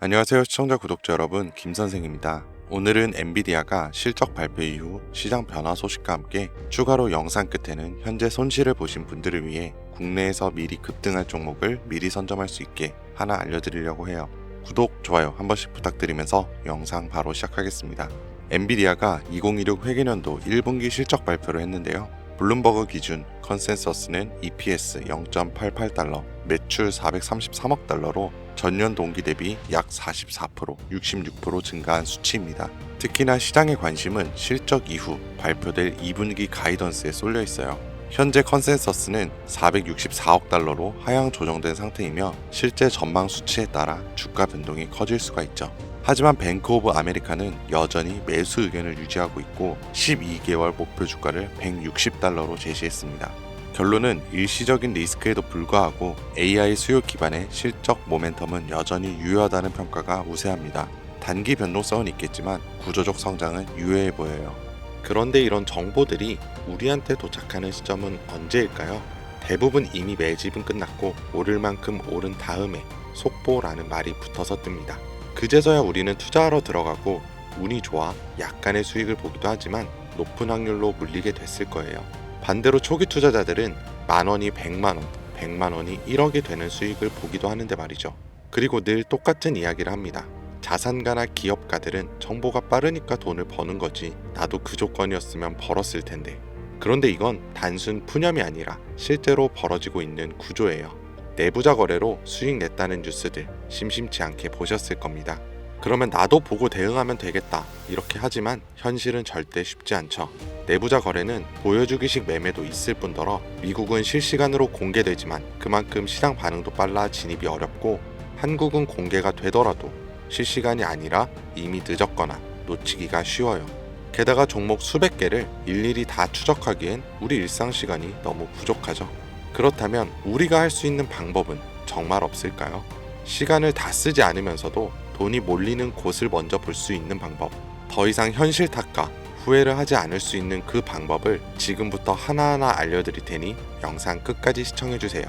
안녕하세요 시청자 구독자 여러분, 김선생입니다. 오늘은 엔비디아가 실적 발표 이후 시장 변화 소식과 함께 추가로 영상 끝에는 현재 손실을 보신 분들을 위해 국내에서 미리 급등할 종목을 미리 선점할 수 있게 하나 알려드리려고 해요. 구독, 좋아요 한 번씩 부탁드리면서 영상 바로 시작하겠습니다. 엔비디아가 2016 회계년도 1분기 실적 발표를 했는데요. 블룸버그 기준 컨센서스는 EPS 0.88달러, 매출 433억 달러로 전년 동기 대비 약 44%, 66% 증가한 수치입니다. 특히나 시장의 관심은 실적 이후 발표될 2분기 가이던스에 쏠려 있어요. 현재 컨센서스는 464억 달러로 하향 조정된 상태이며 실제 전망 수치에 따라 주가 변동이 커질 수가 있죠. 하지만 뱅크 오브 아메리카는 여전히 매수 의견을 유지하고 있고 12개월 목표 주가를 160달러로 제시했습니다. 결론은 일시적인 리스크에도 불구하고 AI 수요 기반의 실적 모멘텀은 여전히 유효하다는 평가가 우세합니다. 단기 변동성은 있겠지만 구조적 성장은 유효해 보여요. 그런데 이런 정보들이 우리한테 도착하는 시점은 언제일까요? 대부분 이미 매집은 끝났고 오를 만큼 오른 다음에 속보라는 말이 붙어서 뜹니다. 그제서야 우리는 투자하러 들어가고 운이 좋아 약간의 수익을 보기도 하지만 높은 확률로 물리게 됐을 거예요. 반대로 초기 투자자들은 만원이 100만원, 100만원이 1억이 되는 수익을 보기도 하는데 말이죠. 그리고 늘 똑같은 이야기를 합니다. 자산가나 기업가들은 정보가 빠르니까 돈을 버는 거지, 나도 그 조건이었으면 벌었을 텐데. 그런데 이건 단순 푸념이 아니라 실제로 벌어지고 있는 구조예요. 내부자 거래로 수익 냈다는 뉴스들 심심치 않게 보셨을 겁니다. 그러면 나도 보고 대응하면 되겠다 이렇게 하지만 현실은 절대 쉽지 않죠. 내부자 거래는 보여주기식 매매도 있을 뿐더러 미국은 실시간으로 공개되지만 그만큼 시장 반응도 빨라 진입이 어렵고, 한국은 공개가 되더라도 실시간이 아니라 이미 늦었거나 놓치기가 쉬워요. 게다가 종목 수백 개를 일일이 다 추적하기엔 우리 일상 시간이 너무 부족하죠. 그렇다면 우리가 할 수 있는 방법은 정말 없을까요? 시간을 다 쓰지 않으면서도 돈이 몰리는 곳을 먼저 볼 수 있는 방법, 더 이상 현실 탓과 후회를 하지 않을 수 있는 그 방법을 지금부터 하나하나 알려드릴 테니 영상 끝까지 시청해주세요.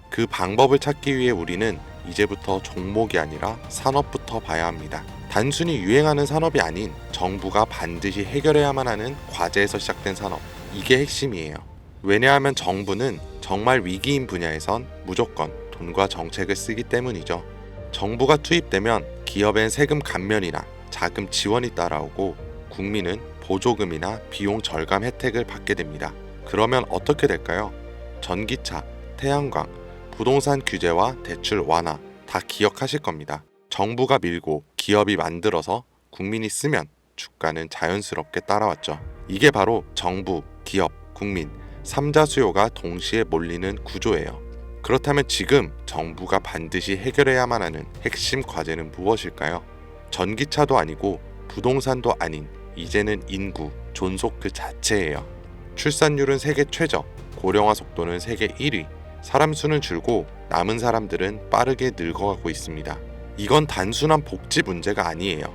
그 방법을 찾기 위해 우리는 이제부터 종목이 아니라 산업부터 봐야 합니다. 단순히 유행하는 산업이 아닌 정부가 반드시 해결해야만 하는 과제에서 시작된 산업, 이게 핵심이에요. 왜냐하면 정부는 정말 위기인 분야에선 무조건 돈과 정책을 쓰기 때문이죠. 정부가 투입되면 기업엔 세금 감면이나 자금 지원이 따라오고 국민은 보조금이나 비용 절감 혜택을 받게 됩니다. 그러면 어떻게 될까요? 전기차, 태양광, 부동산 규제와 대출 완화 다 기억하실 겁니다. 정부가 밀고 기업이 만들어서 국민이 쓰면 주가는 자연스럽게 따라왔죠. 이게 바로 정부, 기업, 국민 3자 수요가 동시에 몰리는 구조예요. 그렇다면 지금 정부가 반드시 해결해야만 하는 핵심 과제는 무엇일까요? 전기차도 아니고 부동산도 아닌 이제는 인구, 존속 그 자체예요. 출산율은 세계 최저, 고령화 속도는 세계 1위, 사람 수는 줄고 남은 사람들은 빠르게 늙어가고 있습니다. 이건 단순한 복지 문제가 아니에요.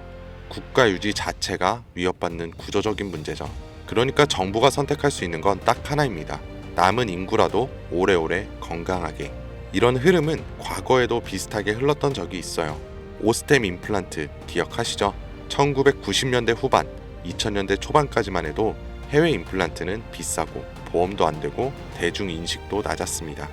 국가 유지 자체가 위협받는 구조적인 문제죠. 그러니까 정부가 선택할 수 있는 건 딱 하나입니다. 남은 인구라도 오래오래 건강하게. 이런 흐름은 과거에도 비슷하게 흘렀던 적이 있어요. 오스템 임플란트 기억하시죠? 1990년대 후반, 2000년대 초반까지만 해도 해외 임플란트는 비싸고 보험도 안 되고 대중 인식도 낮았습니다.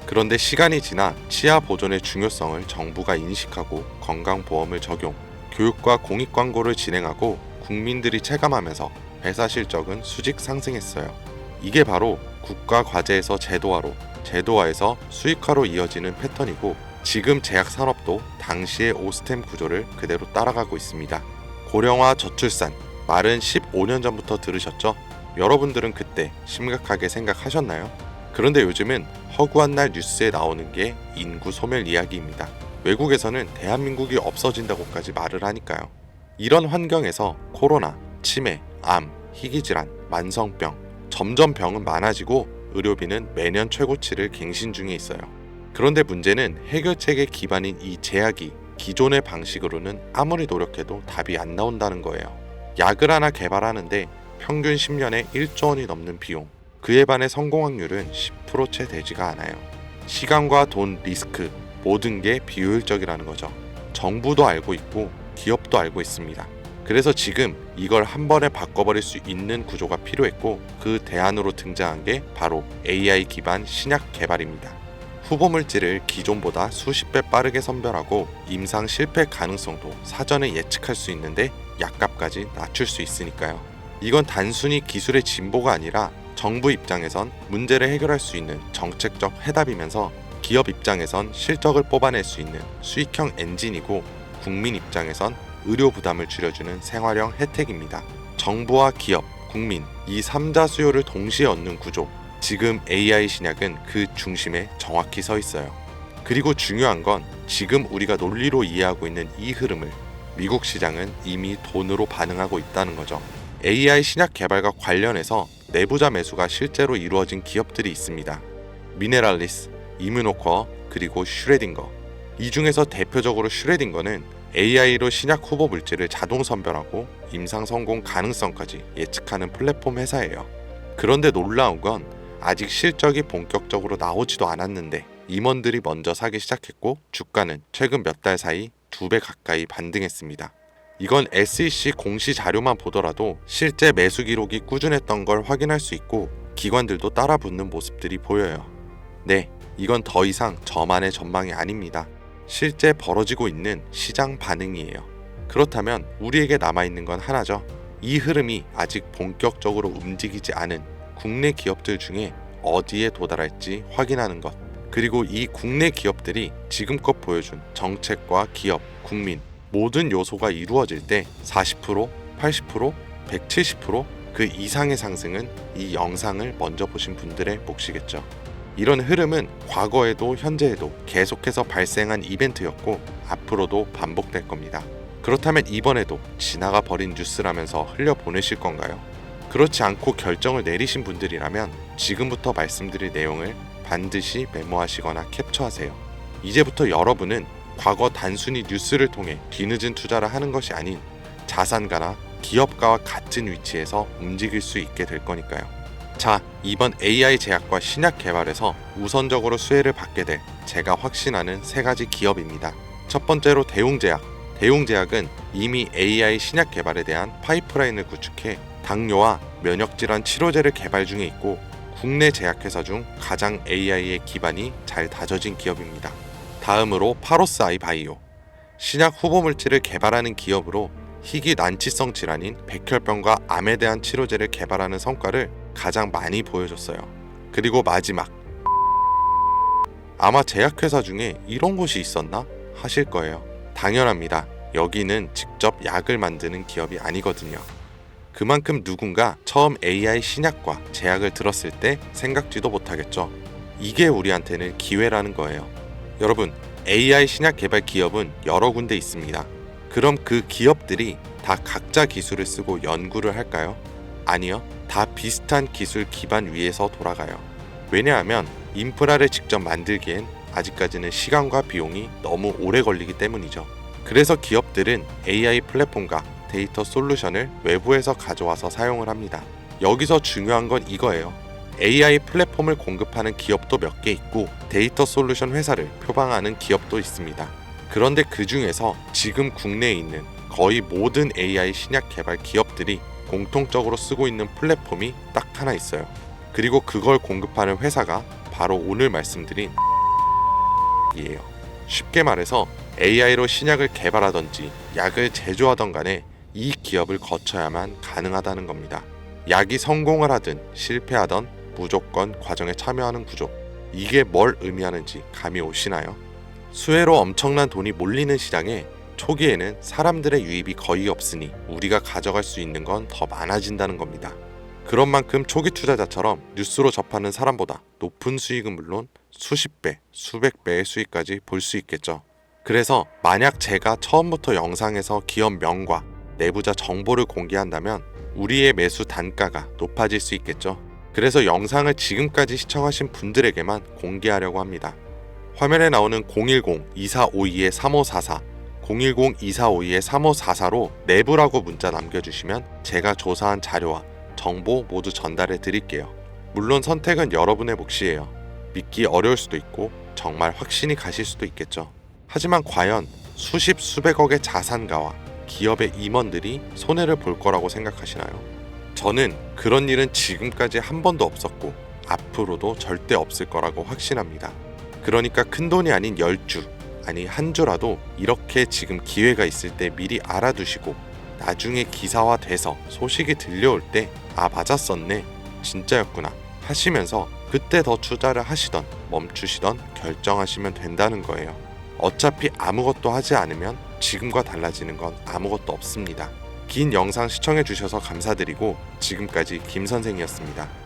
그런데 시간이 지나 치아 보존의 중요성을 정부가 인식하고 건강보험을 적용, 교육과 공익 광고를 진행하고 국민들이 체감하면서 회사 실적은 수직 상승했어요. 이게 바로 국가 과제에서 제도화로, 제도화에서 수익화로 이어지는 패턴이고, 지금 제약 산업도 당시의 오스템 구조를 그대로 따라가고 있습니다. 고령화 저출산, 말은 15년 전부터 들으셨죠? 여러분들은 그때 심각하게 생각하셨나요? 그런데 요즘은 허구한 날 뉴스에 나오는 게 인구 소멸 이야기입니다. 외국에서는 대한민국이 없어진다고까지 말을 하니까요. 이런 환경에서 코로나, 치매, 암, 희귀질환, 만성병, 점점 병은 많아지고 의료비는 매년 최고치를 갱신 중에 있어요. 그런데 문제는 해결책의 기반인 이 제약이 기존의 방식으로는 아무리 노력해도 답이 안 나온다는 거예요. 약을 하나 개발하는데 평균 10년에 1조 원이 넘는 비용, 그에 반해 성공 확률은 10%채 되지가 않아요. 시간과 돈, 리스크 모든 게 비효율적이라는 거죠. 정부도 알고 있고 기업도 알고 있습니다. 그래서 지금 이걸 한 번에 바꿔버릴 수 있는 구조가 필요했고 그 대안으로 등장한 게 바로 AI 기반 신약 개발입니다. 후보 물질을 기존보다 수십 배 빠르게 선별하고 임상 실패 가능성도 사전에 예측할 수 있는데 약값까지 낮출 수 있으니까요. 이건 단순히 기술의 진보가 아니라 정부 입장에선 문제를 해결할 수 있는 정책적 해답이면서 기업 입장에선 실적을 뽑아낼 수 있는 수익형 엔진이고 국민 입장에선 의료 부담을 줄여주는 생활형 혜택입니다. 정부와 기업, 국민 이 3자 수요를 동시에 얻는 구조, 지금 AI 신약은 그 중심에 정확히 서 있어요. 그리고 중요한 건 지금 우리가 논리로 이해하고 있는 이 흐름을 미국 시장은 이미 돈으로 반응하고 있다는 거죠. AI 신약 개발과 관련해서 내부자 매수가 실제로 이루어진 기업들이 있습니다. 미네랄리스, 이뮤노코어, 그리고 슈레딩거. 이 중에서 대표적으로 슈레딩거는 AI로 신약 후보 물질을 자동 선별하고 임상 성공 가능성까지 예측하는 플랫폼 회사예요. 그런데 놀라운 건 아직 실적이 본격적으로 나오지도 않았는데 임원들이 먼저 사기 시작했고 주가는 최근 몇 달 사이 2배 가까이 반등했습니다. 이건 SEC 공시 자료만 보더라도 실제 매수 기록이 꾸준했던 걸 확인할 수 있고 기관들도 따라붙는 모습들이 보여요. 네, 이건 더 이상 저만의 전망이 아닙니다. 실제 벌어지고 있는 시장 반응이에요. 그렇다면 우리에게 남아있는 건 하나죠. 이 흐름이 아직 본격적으로 움직이지 않은 국내 기업들 중에 어디에 도달할지 확인하는 것. 그리고 이 국내 기업들이 지금껏 보여준 정책과 기업, 국민 모든 요소가 이루어질 때 40%, 80%, 170% 그 이상의 상승은 이 영상을 먼저 보신 분들의 몫이겠죠. 이런 흐름은 과거에도 현재에도 계속해서 발생한 이벤트였고 앞으로도 반복될 겁니다. 그렇다면 이번에도 지나가 버린 뉴스라면서 흘려보내실 건가요? 그렇지 않고 결정을 내리신 분들이라면 지금부터 말씀드릴 내용을 반드시 메모하시거나 캡처하세요. 이제부터 여러분은 과거 단순히 뉴스를 통해 뒤늦은 투자를 하는 것이 아닌 자산가나 기업가와 같은 위치에서 움직일 수 있게 될 거니까요. 자, 이번 AI 제약과 신약 개발에서 우선적으로 수혜를 받게 될 제가 확신하는 3가지 기업입니다. 첫 번째로 대웅제약. 대웅제약은 이미 AI 신약 개발에 대한 파이프라인을 구축해 당뇨와 면역질환 치료제를 개발 중에 있고 국내 제약회사 중 가장 AI의 기반이 잘 다져진 기업입니다. 다음으로 파로스 아이 바이오. 신약 후보 물질을 개발하는 기업으로 희귀 난치성 질환인 백혈병과 암에 대한 치료제를 개발하는 성과를 가장 많이 보여줬어요. 그리고 마지막, 아마 제약회사 중에 이런 곳이 있었나 하실 거예요. 당연합니다. 여기는 직접 약을 만드는 기업이 아니거든요. 그만큼 누군가 처음 AI 신약과 제약을 들었을 때 생각지도 못하겠죠. 이게 우리한테는 기회라는 거예요. 여러분, AI 신약 개발 기업은 여러 군데 있습니다. 그럼 그 기업들이 다 각자 기술을 쓰고 연구를 할까요? 아니요. 다 비슷한 기술 기반 위에서 돌아가요. 왜냐하면 인프라를 직접 만들기엔 아직까지는 시간과 비용이 너무 오래 걸리기 때문이죠. 그래서 기업들은 AI 플랫폼과 데이터 솔루션을 외부에서 가져와서 사용을 합니다. 여기서 중요한 건 이거예요. AI 플랫폼을 공급하는 기업도 몇 개 있고 데이터 솔루션 회사를 표방하는 기업도 있습니다. 그런데 그 중에서 지금 국내에 있는 거의 모든 AI 신약 개발 기업들이 공통적으로 쓰고 있는 플랫폼이 딱 하나 있어요. 그리고 그걸 공급하는 회사가 바로 오늘 말씀드린 이에요. 쉽게 말해서 AI로 신약을 개발하던지 약을 제조하던 간에 이 기업을 거쳐야만 가능하다는 겁니다. 약이 성공을 하든 실패하던 무조건 과정에 참여하는 구조. 이게 뭘 의미하는지 감이 오시나요? 수혜로 엄청난 돈이 몰리는 시장에 초기에는 사람들의 유입이 거의 없으니 우리가 가져갈 수 있는 건 더 많아진다는 겁니다. 그런 만큼 초기 투자자처럼 뉴스로 접하는 사람보다 높은 수익은 물론 수십 배, 수백 배의 수익까지 볼 수 있겠죠. 그래서 만약 제가 처음부터 영상에서 기업 명과 내부자 정보를 공개한다면 우리의 매수 단가가 높아질 수 있겠죠. 그래서 영상을 지금까지 시청하신 분들에게만 공개하려고 합니다. 화면에 나오는 010-2452-3544 010-2452-3544로 내부라고 문자 남겨주시면 제가 조사한 자료와 정보 모두 전달해 드릴게요. 물론 선택은 여러분의 몫이에요. 믿기 어려울 수도 있고 정말 확신이 가실 수도 있겠죠. 하지만 과연 수십 수백억의 자산가와 기업의 임원들이 손해를 볼 거라고 생각하시나요? 저는 그런 일은 지금까지 한 번도 없었고 앞으로도 절대 없을 거라고 확신합니다. 그러니까 큰돈이 아닌 10주, 아니 한 주라도 이렇게 지금 기회가 있을 때 미리 알아두시고 나중에 기사화돼서 소식이 들려올 때 아 맞았었네, 진짜였구나 하시면서 그때 더 투자를 하시던 멈추시던 결정하시면 된다는 거예요. 어차피 아무것도 하지 않으면 지금과 달라지는 건 아무것도 없습니다. 긴 영상 시청해 주셔서 감사드리고 지금까지 김 선생이었습니다.